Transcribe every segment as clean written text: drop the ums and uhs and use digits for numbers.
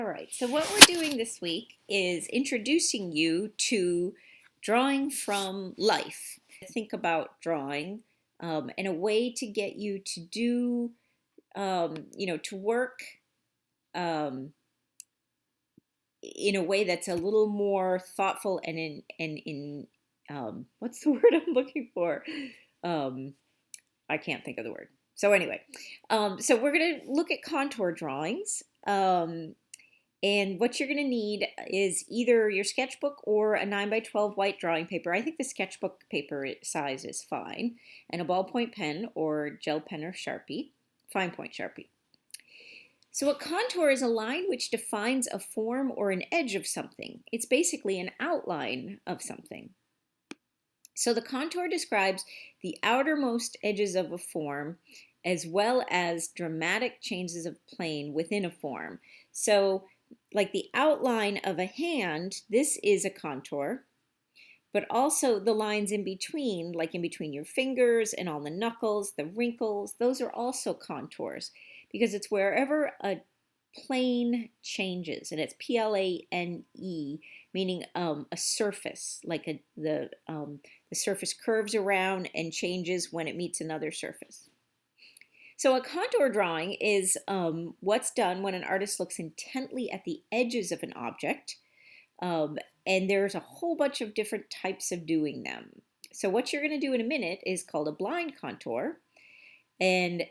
All right, so what we're doing this week is introducing you to drawing from life. Think about drawing and a way to get you to do, to work um, in a way that's a little more thoughtful and what's the word I'm looking for? Um, I can't think of the word. So anyway, so we're going to look at contour drawings. And what you're going to need is either your sketchbook or a 9 by 12 white drawing paper. I think the sketchbook paper size is fine. And a ballpoint pen or gel pen or Sharpie, fine point Sharpie. So a contour is a line which defines a form or an edge of something. It's basically an outline of something. So the contour describes the outermost edges of a form as well as dramatic changes of plane within a form. So like the outline of a hand, this is a contour, but also the lines in between, like in between your fingers and on the knuckles, the wrinkles, those are also contours because it's wherever a plane changes, and it's P-L-A-N-E, meaning a surface, like the surface curves around and changes when it meets another surface. So a contour drawing is what's done when an artist looks intently at the edges of an object, and there's a whole bunch of different types of doing them. So what you're going to do in a minute is called a blind contour. And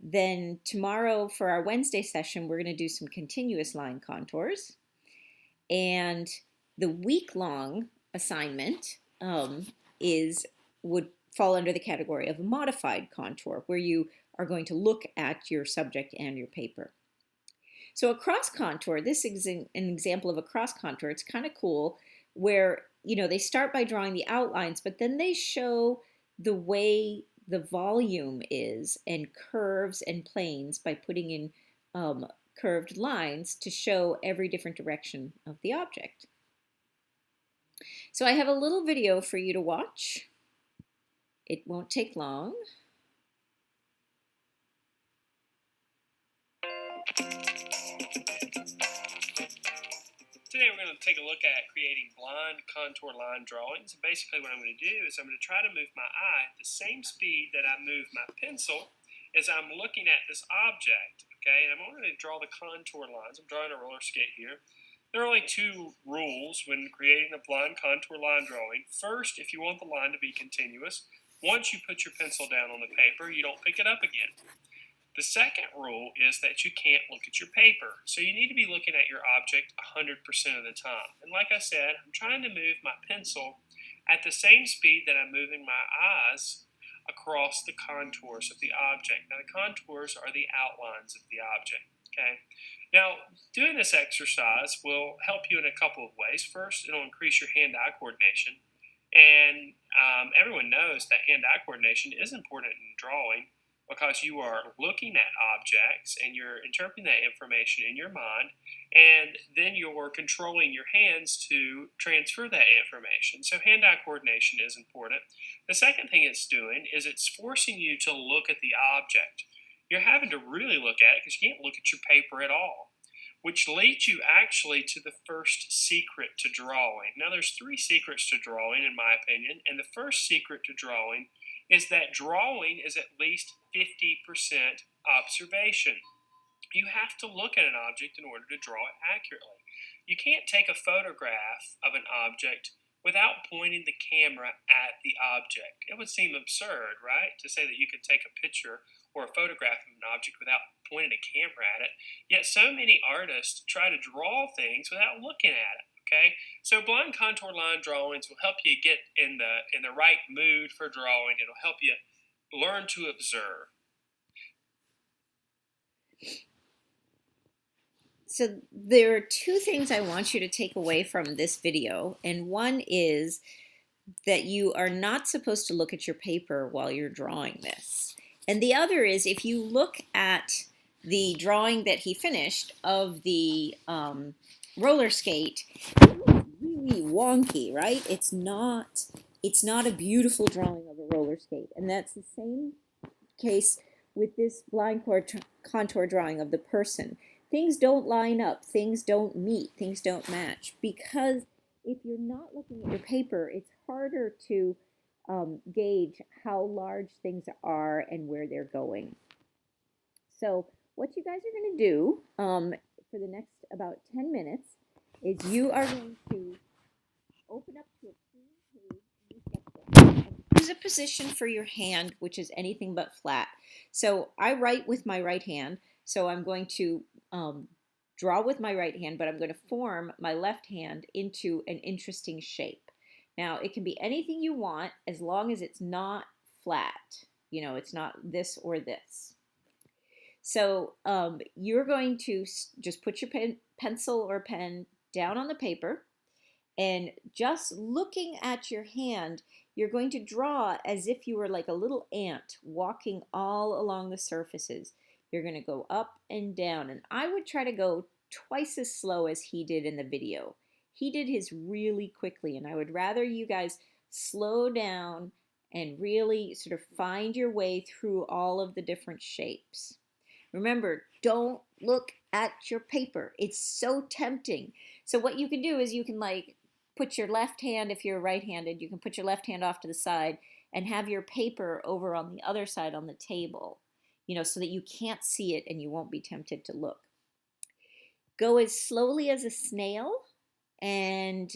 then tomorrow for our Wednesday session, we're going to do some continuous line contours. And the week-long assignment would fall under the category of a modified contour, where you are going to look at your subject and your paper. So a cross contour, this is an example of a cross contour. It's kind of cool where, they start by drawing the outlines, but then they show the way the volume is and curves and planes by putting in curved lines to show every different direction of the object. So I have a little video for you to watch. It won't take long. Today we're going to take a look at creating blind contour line drawings. And basically what I'm going to do is I'm going to try to move my eye at the same speed that I move my pencil as I'm looking at this object. Okay, and I'm going to draw the contour lines. I'm drawing a roller skate here. There are only two rules when creating a blind contour line drawing. First, if you want the line to be continuous, once you put your pencil down on the paper, you don't pick it up again. The second rule is that you can't look at your paper. So you need to be looking at your object 100% of the time. And like I said, I'm trying to move my pencil at the same speed that I'm moving my eyes across the contours of the object. Now the contours are the outlines of the object. Okay. Now, doing this exercise will help you in a couple of ways. First, it'll increase your hand-eye coordination. And everyone knows that hand-eye coordination is important in drawing, because you are looking at objects and you're interpreting that information in your mind, and then you're controlling your hands to transfer that information. So hand-eye coordination is important. The second thing it's doing is it's forcing you to look at the object. You're having to really look at it because you can't look at your paper at all, which leads you actually to the first secret to drawing. Now, there's three secrets to drawing, in my opinion, and the first secret to drawing is that drawing is at least 50% observation. You have to look at an object in order to draw it accurately. You can't take a photograph of an object without pointing the camera at the object. It would seem absurd, right, to say that you could take a picture or a photograph of an object without pointing a camera at it. Yet so many artists try to draw things without looking at it. Okay, so blind contour line drawings will help you get in the right mood for drawing. It'll help you learn to observe. So there are two things I want you to take away from this video, and one is that you are not supposed to look at your paper while you're drawing this. And the other is, if you look at the drawing that he finished of the roller skate, really wonky, right? It's not a beautiful drawing of a roller skate. And that's the same case with this blind contour drawing of the person. things don't line up, things don't meet, things don't match, because if you're not looking at your paper, it's harder to gauge how large things are and where they're going. So what you guys are going to do for the next about 10 minutes is you are going to open up to a clean page in your sketchbook and choose a position for your hand, which is anything but flat. So I write with my right hand, so I'm going to draw with my right hand, but I'm going to form my left hand into an interesting shape. Now, it can be anything you want as long as it's not flat. You know, it's not this or this. So you're going to just put your pencil or pen down on the paper, and just looking at your hand, you're going to draw as if you were like a little ant walking all along the surfaces. You're going to go up and down, and I would try to go twice as slow as he did in the video. He did his really quickly, and I would rather you guys slow down and really sort of find your way through all of the different shapes. Remember, don't look at your paper. It's so tempting. So what you can do is you can like put your left hand, if you're right-handed, you can put your left hand off to the side and have your paper over on the other side on the table, you know, so that you can't see it and you won't be tempted to look. Go as slowly as a snail and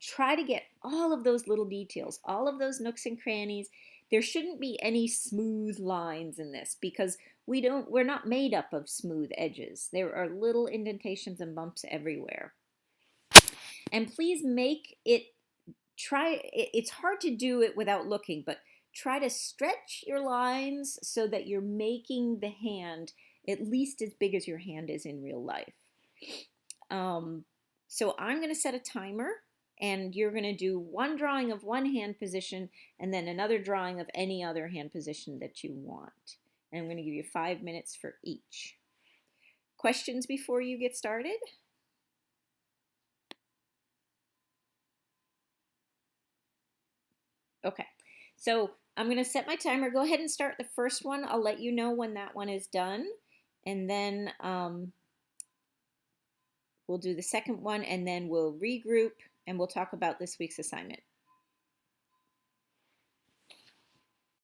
try to get all of those little details, all of those nooks and crannies. There shouldn't be any smooth lines in this because we're not made up of smooth edges. There are little indentations and bumps everywhere. And please make it, it's hard to do it without looking, but try to stretch your lines so that you're making the hand at least as big as your hand is in real life. So I'm going to set a timer, and you're going to do one drawing of one hand position and then another drawing of any other hand position that you want. And I'm going to give you 5 minutes for each. Questions before you get started? Okay, so I'm going to set my timer. Go ahead and start the first one. I'll let you know when that one is done. And then we'll do the second one, and then we'll regroup and we'll talk about this week's assignment.